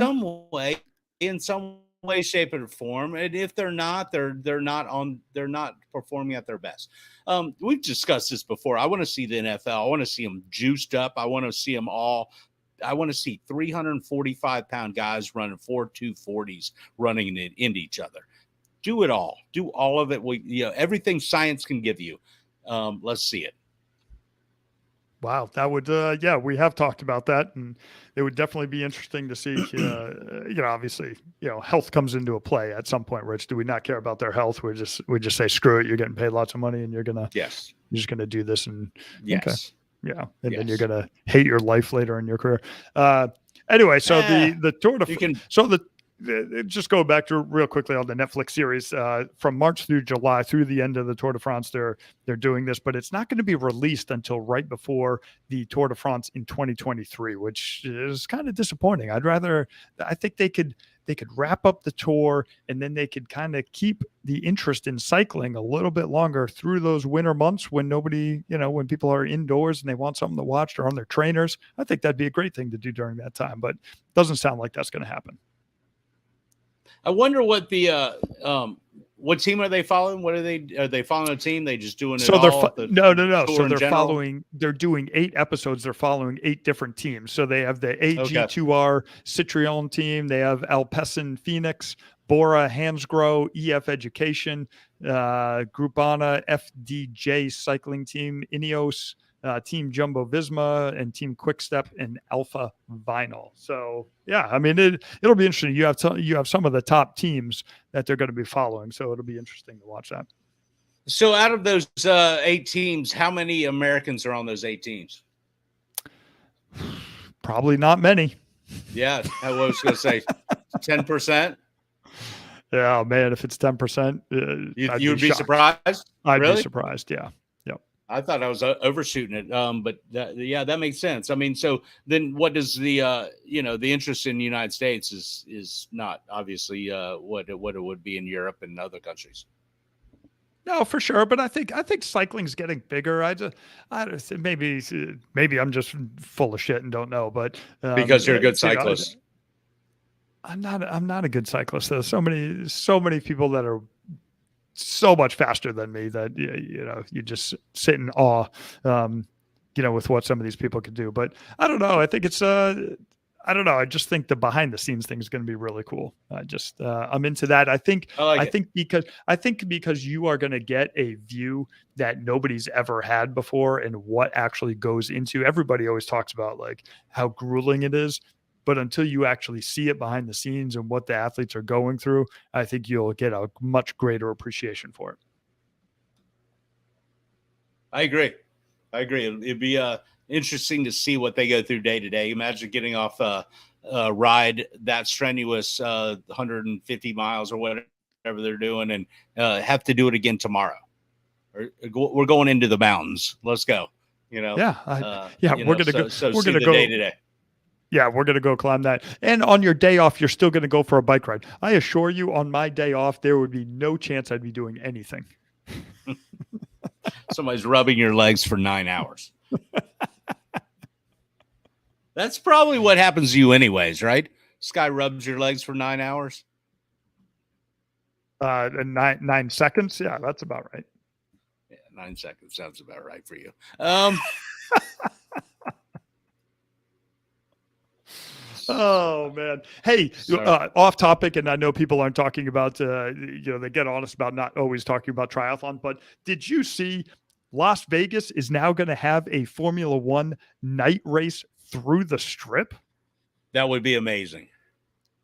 In some way, shape, or form. And if they're not, they're not performing at their best. We've discussed this before. I want to see the NFL. I want to see them juiced up. I want to see them all. I want to see 345-pound guys running 240s running into each other. Do it all. Do all of it. Everything science can give you. Let's see it. Wow, that would we have talked about that, and it would definitely be interesting to see. Obviously, health comes into a play at some point. Rich, do we not care about their health? We just say screw it. You're getting paid lots of money, and you're just gonna do this, and yes, okay. And then you're gonna hate your life later in your career. Anyway, so the Tour de just go back to real quickly on the Netflix series from March through July through the end of the Tour de France. They're doing this, but it's not going to be released until right before the Tour de France in 2023, which is kind of disappointing. I think they could wrap up the tour, and then they could kind of keep the interest in cycling a little bit longer through those winter months when nobody, when people are indoors and they want something to watch, they're on their trainers. I think that'd be a great thing to do during that time, but it doesn't sound like that's going to happen. I wonder what what team are they following? Are they following a team? They just doing it all? No. So they're doing 8 episodes. They're following 8 different teams. So they have the AG2R Citroën team. They have Alpecin Phoenix, Bora Hansgrohe, EF Education, Groupama FDJ Cycling Team, Ineos, Team Jumbo Visma, and Team Quickstep and Alpha Vinyl. So yeah, I mean it'll be interesting. You have some of the top teams that they're going to be following, so it'll be interesting to watch that. So out of those 8 teams, how many Americans are on those 8 teams? Probably not many. Yeah, I was going to say 10%. Yeah, man, if it's 10%, you would be surprised. I'd be surprised. Yeah. I thought I was overshooting it, but that makes sense. I mean, so then what does the the interest in the United States is not obviously what it would be in Europe and other countries. No, for sure, but I think cycling's getting bigger. I just maybe I'm just full of shit and don't know, but because you're a good cyclist. I'm not a good cyclist. There's so many people that are so much faster than me that you just sit in awe with what some of these people could do. But I don't know, I think it's I don't know, I just think the behind the scenes thing is going to be really cool. I'm into that. I think because you are going to get a view that nobody's ever had before, and what actually goes into. Everybody always talks about like how grueling it is, but until you actually see it behind the scenes and what the athletes are going through, I think you'll get a much greater appreciation for it. I agree. It'd be interesting to see what they go through day to day. Imagine getting off a ride that strenuous, 150 miles or whatever they're doing, and have to do it again tomorrow. We're going into the mountains. Let's go. We're going to go. We're going to go day to day. Yeah, we're going to go climb that. And on your day off, you're still going to go for a bike ride. I assure you, on my day off, there would be no chance I'd be doing anything. Somebody's rubbing your legs for 9 hours. That's probably what happens to you anyways, right? This guy rubs your legs for 9 hours. 9 seconds. Yeah, that's about right. Yeah, 9 seconds sounds about right for you. Oh man. Hey, off topic. And I know people aren't talking about, they get honest about not always talking about triathlon, but did you see Las Vegas is now going to have a Formula One night race through the Strip? That would be amazing.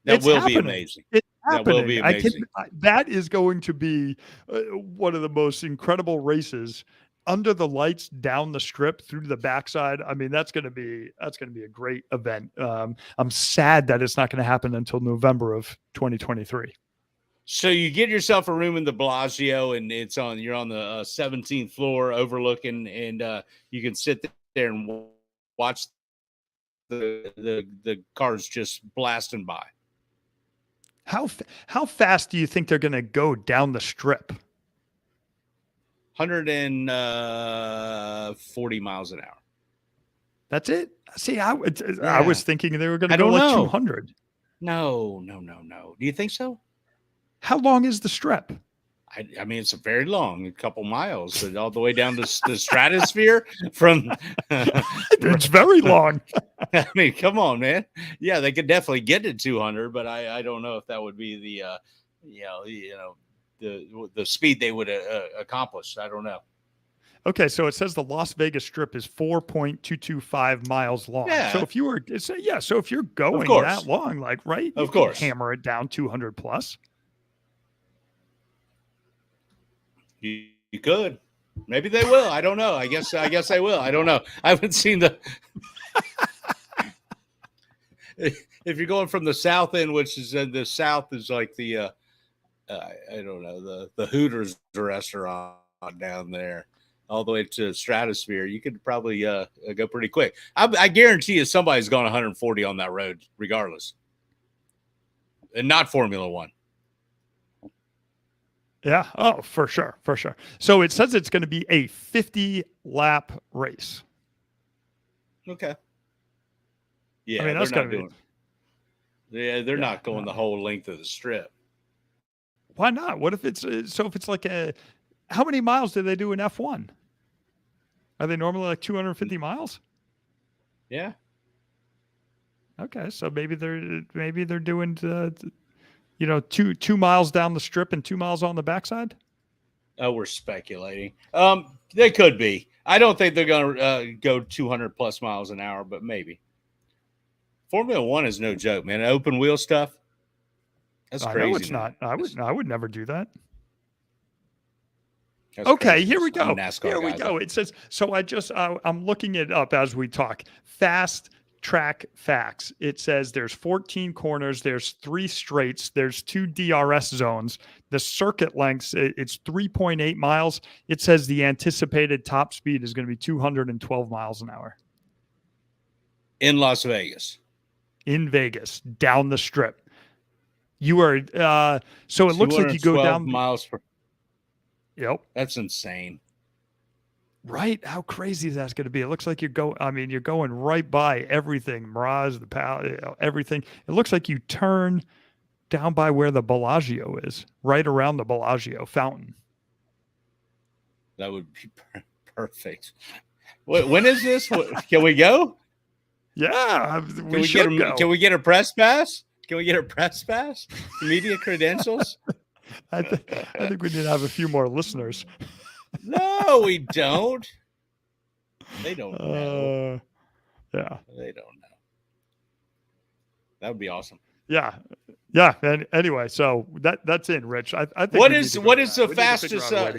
That will be amazing. It's happening. That will be amazing. That is going to be one of the most incredible races under the lights down the Strip through the backside. I mean, that's going to be a great event. I'm sad that it's not going to happen until November of 2023. So you get yourself a room in the Bellagio, and you're on the 17th floor overlooking, and you can sit there and watch the car's just blasting by. How fast do you think they're going to go down the strip? 140 miles an hour. That's it. See, I was thinking they were going to go don't like know. 200. No. Do you think so? How long is the strip? I mean, it's a very long, a couple miles, all the way down to the stratosphere. It's very long. I mean, come on, man. Yeah, they could definitely get to 200, but I don't know if that would be the the speed they would accomplish. I don't know. Okay, so it says the Las Vegas Strip is 4.225 miles long. Yeah. So if you were, so if you're going that long, like right, of course, hammer it down 200 plus. You could. Maybe they will. I don't know. I guess they will. I don't know. I haven't seen the. If you're going from the south end, which is in the south, is like the I don't know, the Hooters restaurant down there, all the way to Stratosphere, you could probably go pretty quick. I guarantee you somebody's gone 140 on that road, regardless, and not Formula One. Yeah. Oh, for sure. So it says it's going to be a 50-lap race. Okay. Yeah, I mean, that's they're not going to be. Yeah, they're not going the whole length of the strip. Why not? What if it's if it's like how many miles do they do in F1? Are they normally like 250 miles? Yeah. Okay, so maybe they're doing 2 miles down the strip and 2 miles on the backside. Oh, we're speculating. They could be. I don't think they're going to go 200 plus miles an hour, but maybe. Formula One is no joke, man. Open wheel stuff. That's crazy. No, it's not. I would never do that. That's okay, crazy. Here we go. Here we go. It says, so I'm looking it up as we talk. Fast track facts. It says there's 14 corners, there's 3 straights, there's 2 DRS zones. The circuit lengths, it's 3.8 miles. It says the anticipated top speed is going to be 212 miles an hour. In Las Vegas. In Vegas, down the strip. You are, so it looks like you go down miles per. Yep. That's insane. Right? How crazy is that going to be? It looks like you're going right by everything, Mirage, everything. It looks like you turn down by where the Bellagio is, right around the Bellagio fountain. That would be perfect. When is this? Can we go? Yeah, Can we get a press pass? Can we get a press pass? Media credentials? I think we need to have a few more listeners. No, we don't. They don't know. Yeah. They don't know. That would be awesome. Yeah. And anyway, so that's in, Rich. I think what is the fastest? What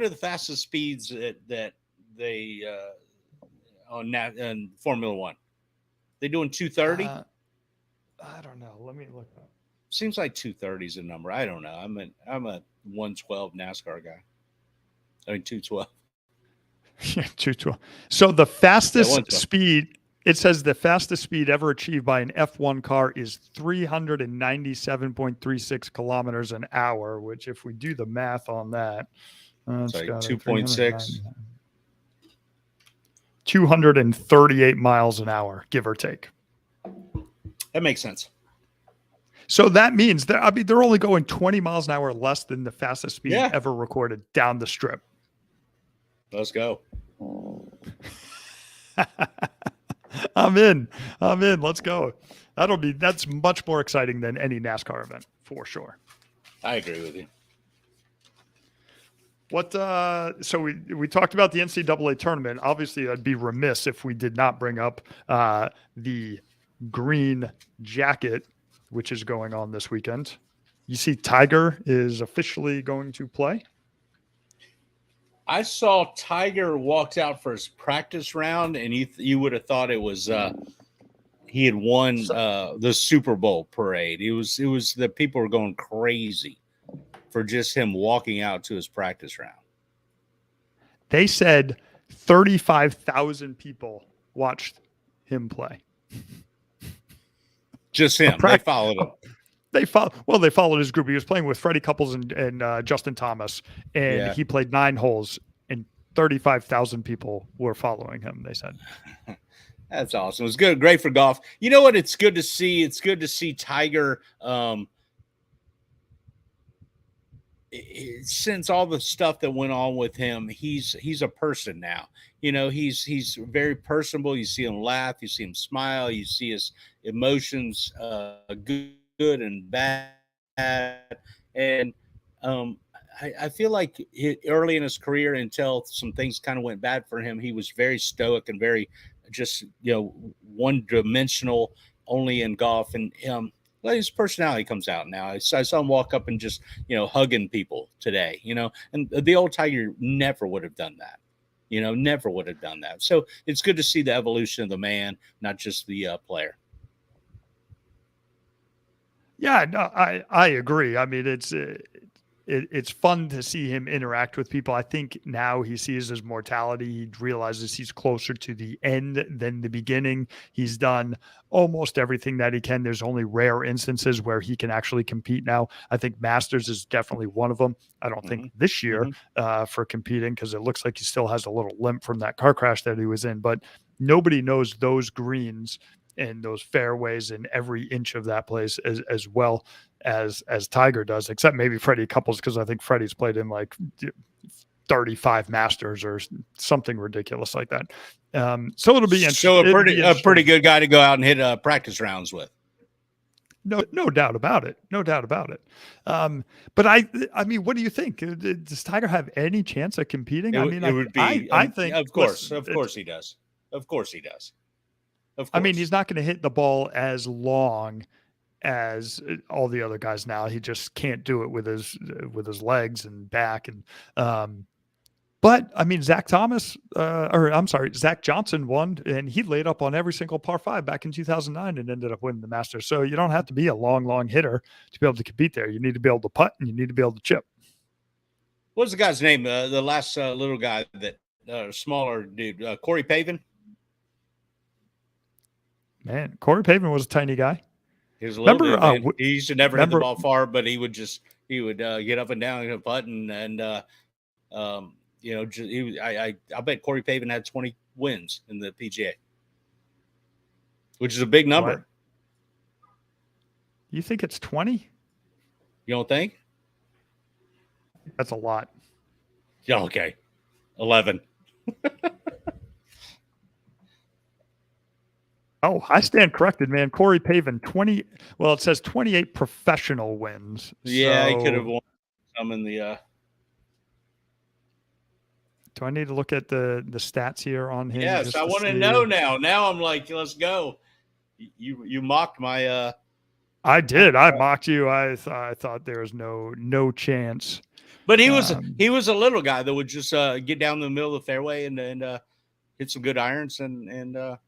are the fastest speeds that they on Formula One? They doing 230? I don't know. Let me look up. Seems like 230 is a number. I don't know. I'm a 112 NASCAR guy. I mean 212. Yeah, 212. So the fastest speed, it says the fastest speed ever achieved by an F1 car is 397.36 kilometers an hour, which if we do the math on that, it's like 2.6. 238 miles an hour, give or take. That makes sense. So that means they're only going 20 miles an hour less than the fastest speed ever recorded down the strip. Let's go. I'm in. Let's go. That's much more exciting than any NASCAR event for sure. I agree with you. So we talked about the NCAA tournament. Obviously, I'd be remiss if we did not bring up the green jacket, which is going on this weekend. You see Tiger is officially going to play. I saw Tiger walked out for his practice round, and you would have thought it was he had won the Super Bowl parade. It was the people were going crazy for just him walking out to his practice round. They said 35,000 people watched him play. Just him. They followed him. They followed his group. He was playing with Freddie Couples and Justin Thomas, and he played 9 holes, and 35,000 people were following him, they said. That's awesome. It was good. Great for golf. You know what? It's good to see. It's good to see Tiger. Since all the stuff that went on with him, he's a person now. You know, he's very personable. You see him laugh, you see him smile, you see his emotions, good and bad. And I feel like early in his career, until some things kind of went bad for him, he was very stoic and very just, one-dimensional, only in golf. And his personality comes out now. I saw him walk up and just, hugging people today, and the old Tiger never would have done that, never would have done that. So it's good to see the evolution of the man, not just the player. Yeah, no, I agree. I mean, it's fun to see him interact with people. I think now he sees his mortality. He realizes he's closer to the end than the beginning. He's done almost everything that he can. There's only rare instances where he can actually compete now. I think Masters is definitely one of them. I don't think this year for competing, because it looks like he still has a little limp from that car crash that he was in. But nobody knows those greens and those fairways and every inch of that place as well as Tiger does, except maybe Freddie Couples, because I think Freddie's played in like 35 Masters or something ridiculous like that. So it'll be interesting. So a pretty good guy to go out and hit practice rounds with. No doubt about it. No doubt about it. But I mean, what do you think? Does Tiger have any chance of competing? It would be. I think, of course he does. Of course he does. Of course. I mean, he's not going to hit the ball as long as all the other guys now. He just can't do it with his legs and back. And but I mean, Zach Johnson won, and he laid up on every single par 5 back in 2009 and ended up winning the Masters. So you don't have to be a long hitter to be able to compete there. You need to be able to putt, and you need to be able to chip. What's the guy's name? The last little guy, that smaller dude, Corey Pavin. Man, Corey Pavin was a tiny guy. He was a little bit, he used to never hit the ball far, but he would get up and down and putt, and I bet Corey Pavin had 20 wins in the PGA, which is a big number. What? You think it's 20? You don't think? That's a lot. Yeah, okay. 11. Oh, I stand corrected, man. Corey Pavin, 20. Well, it says 28 professional wins. Yeah, he could have won some in the. Do I need to look at the stats here on him? Yes, I want to know now. Now I'm like, let's go. You mocked my. I did. I mocked you. I thought there was no chance. But he was a little guy that would just get down the middle of the fairway and hit some good irons and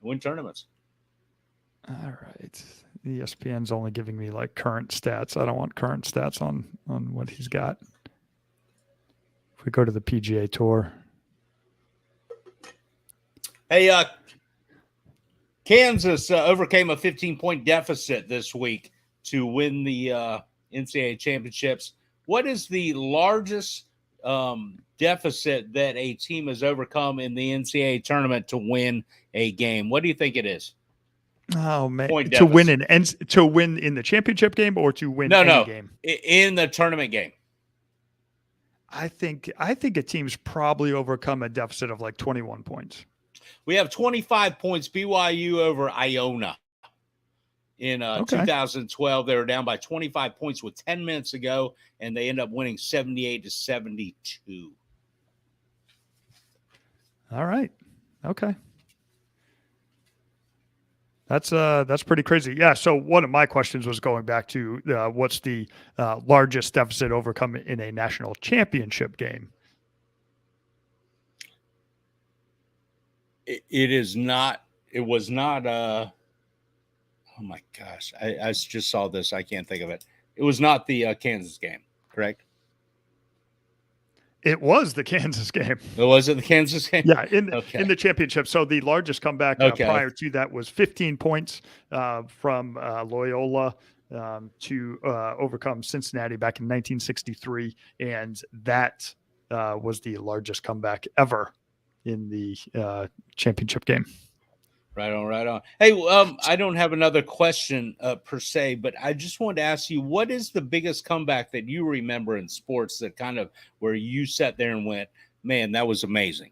win tournaments. All right. ESPN's only giving me like current stats. I don't want current stats on what he's got. If we go to the PGA Tour. Hey, Kansas overcame a 15-point deficit this week to win the NCAA championships. What is the largest deficit that a team has overcome in the NCAA tournament to win a game? What do you think it is? Oh man, to win in the championship game or to win any game? In the tournament game. I think a team's probably overcome a deficit of like 21 points. We have 25 points. BYU over Iona. In 2012, they were down by 25 points with 10 minutes to go, and they end up winning 78-72. All right. Okay. That's pretty crazy. Yeah. So one of my questions was going back to what's the largest deficit overcome in a national championship game? It was not. Oh my gosh. I just saw this. I can't think of it. It was not the Kansas game, correct? It was the Kansas game. Was it the Kansas game? Yeah, in Okay. the championship. So the largest comeback Okay. prior to that was 15 points from Loyola to overcome Cincinnati back in 1963, and that was the largest comeback ever in the championship game. Right on, right on. Hey, I don't have another question per se, but I just wanted to ask you, what is the biggest comeback that you remember in sports that kind of where you sat there and went, man, that was amazing?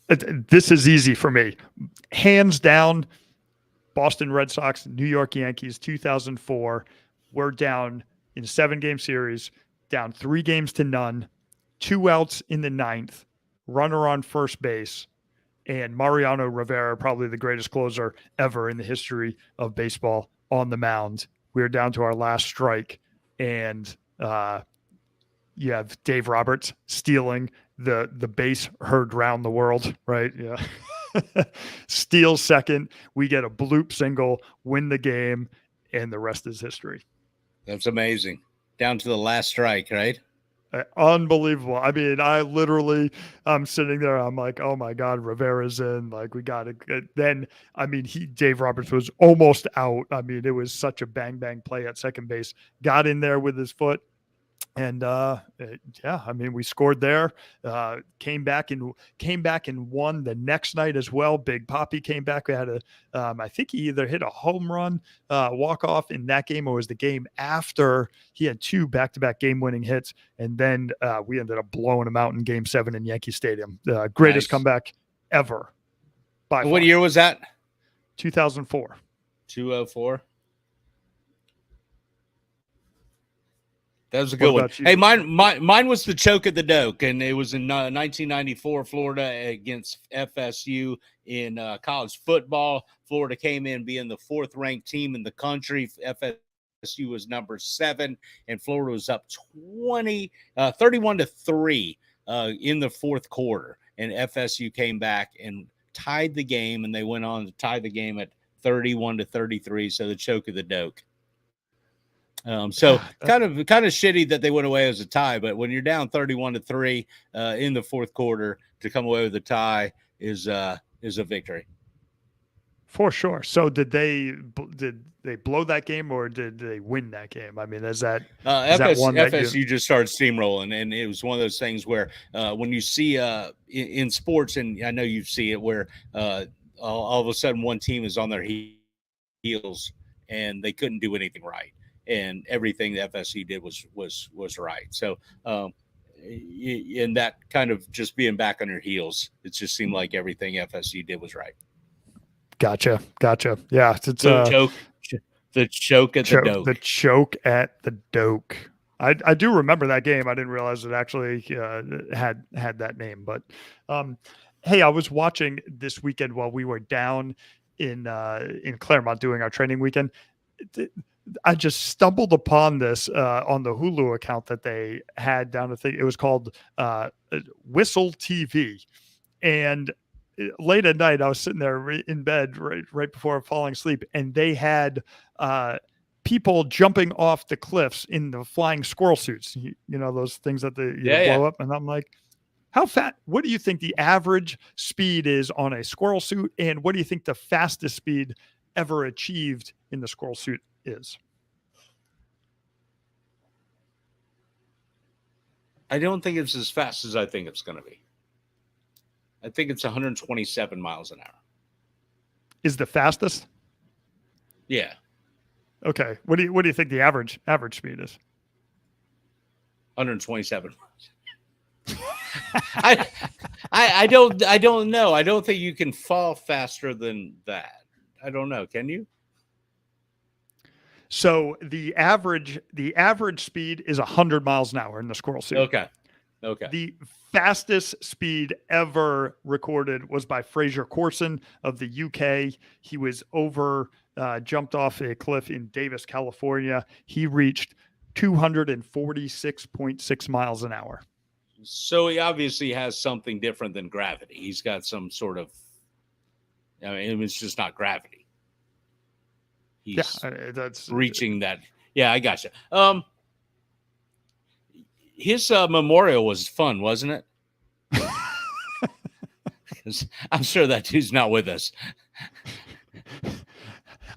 This is easy for me. Hands down, Boston Red Sox, New York Yankees, 2004. We're down in a 7-game series, down 3 games to none, 2 outs in the 9th, runner on first base, and Mariano Rivera, probably the greatest closer ever in the history of baseball, on the mound. We're down to our last strike, and you have Dave Roberts stealing the base heard round the world, right? Yeah. Steals second. We get a bloop single, win the game, and the rest is history. That's amazing. Down to the last strike, right? Unbelievable. I mean, I'm sitting there. I'm like, oh my God, Rivera's in. Like, we got it. Then, I mean, Dave Roberts was almost out. I mean, it was such a bang play at second base. Got in there with his foot. And yeah, I mean, we scored there, came back and won the next night as well. Big Poppy came back. We had I think he either hit a home run, walk off in that game, or was the game after. He had 2 back-to-back game-winning hits, and then we ended up blowing him out in Game 7 in Yankee Stadium. Greatest comeback ever. By what year was that? 2004. 2004. That was a good one. Hey, mine was the choke at the Doak, and it was in 1994, Florida against FSU in college football. Florida came in being the 4th-ranked team in the country. FSU was number 7, and Florida was up 31-3 in the 4th quarter. And FSU came back and tied the game, and they went on to tie the game at 31-33. So the choke of the Doak. So kind of shitty that they went away as a tie, but when you're down 31-3 in the 4th quarter, to come away with a tie is a victory. For sure. So did they blow that game, or did they win that game? I mean, is that FSU just started steamrolling, and it was one of those things where when you see in sports, and I know you see it, where all of a sudden one team is on their heels and they couldn't do anything right. And everything that FSU did was right. So, in that kind of just being back on your heels, it just seemed like everything FSU did was right. Gotcha. Yeah, it's the choke at the Doak. The choke at the Doak. I do remember that game. I didn't realize it actually had that name. But hey, I was watching this weekend while we were down in Claremont doing our training weekend. I just stumbled upon this on the Hulu account that they had down the thing. It was called Whistle TV. And late at night, I was sitting there in bed right before falling asleep, and they had people jumping off the cliffs in the flying squirrel suits. You know, those things that blow up. And I'm like, how fast? What do you think the average speed is on a squirrel suit? And what do you think the fastest speed ever achieved in the squirrel suit is? I don't think it's as fast as I think it's going to be. I think it's 127 miles an hour. Is the fastest? Yeah. Okay. What do you think the average speed is? 127 miles. I don't know. I don't think you can fall faster than that. I don't know. Can you? So the average speed is 100 miles an hour in the squirrel suit. Okay. The fastest speed ever recorded was by Fraser Corson of the UK. He was jumped off a cliff in Davis, California. He reached 246.6 miles an hour. So he obviously has something different than gravity. He's got some sort of, I mean, it's just not gravity. He's that's reaching that. Yeah, I gotcha. his memorial was fun, wasn't it? I'm sure that dude's not with us.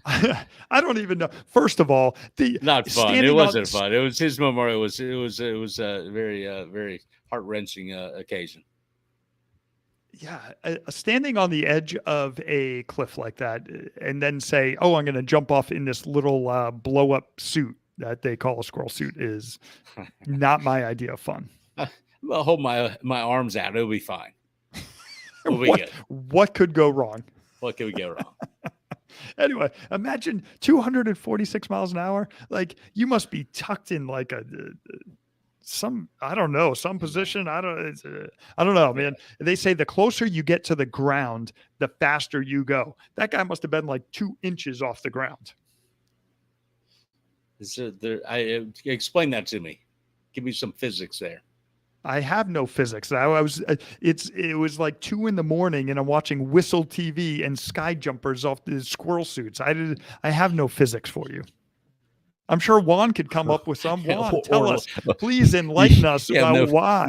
I don't even know. First of all, not fun. It wasn't fun. It was his memorial. It was a very heart-wrenching occasion. Yeah, standing on the edge of a cliff like that, and then say, "Oh, I'm going to jump off in this little blow-up suit that they call a squirrel suit," is not my idea of fun. I'll hold my arms out. It'll be fine. It'll be good. What could go wrong? What could we go wrong? Anyway, imagine 246 miles an hour. Like, you must be tucked in like some position. I don't know, man. They say the closer you get to the ground, the faster you go. That guy must have been like 2 inches off the ground. Explain that to me. Give me some physics there. I have no physics. It was like 2 a.m. and I'm watching Whistle TV and sky jumpers off the squirrel suits. I have no physics for you. I'm sure Juan could come up with some. Juan, tell us, please enlighten us about why.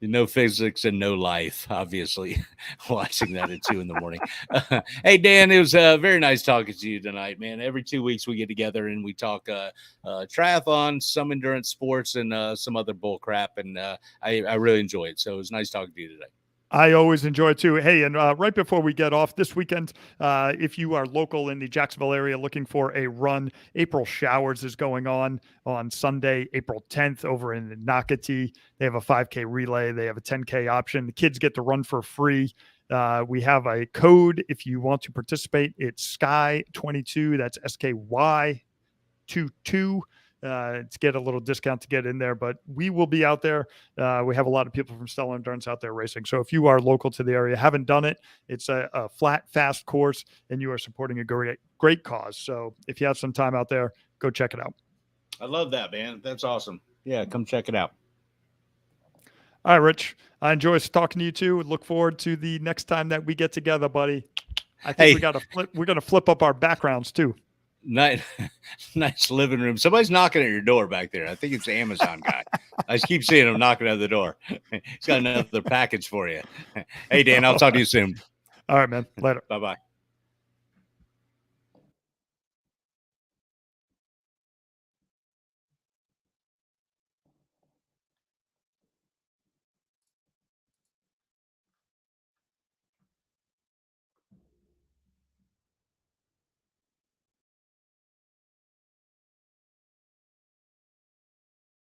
No physics and no life, obviously, watching that at 2 a.m. Hey, Dan, it was very nice talking to you tonight, man. Every 2 weeks we get together and we talk triathlon, some endurance sports, and some other bull crap. And I really enjoy it. So it was nice talking to you today. I always enjoy it too. Hey, and right before we get off this weekend, if you are local in the Jacksonville area looking for a run, April Showers is going on Sunday, April 10th over in Nocatee. They have a 5K relay. They have a 10K option. The kids get to run for free. We have a code if you want to participate. It's SKY22. That's SKY22. To get a little discount to get in there, but we will be out there. We have a lot of people from Stellar Endurance out there racing. So if you are local to the area, haven't done it, it's a flat, fast course, and you are supporting a great cause. So if you have some time out there, go check it out. I love that, man. That's awesome. Yeah, come check it out. All right, Rich. I enjoy talking to you too. Look forward to the next time that we get together, buddy. I think we're gonna flip up our backgrounds too. Nice living room. Somebody's knocking at your door back there. I think it's the Amazon guy. I just keep seeing him knocking at the door. He's got another package for you. Hey, Dan, I'll talk to you soon. All right, man. Later. Bye-bye.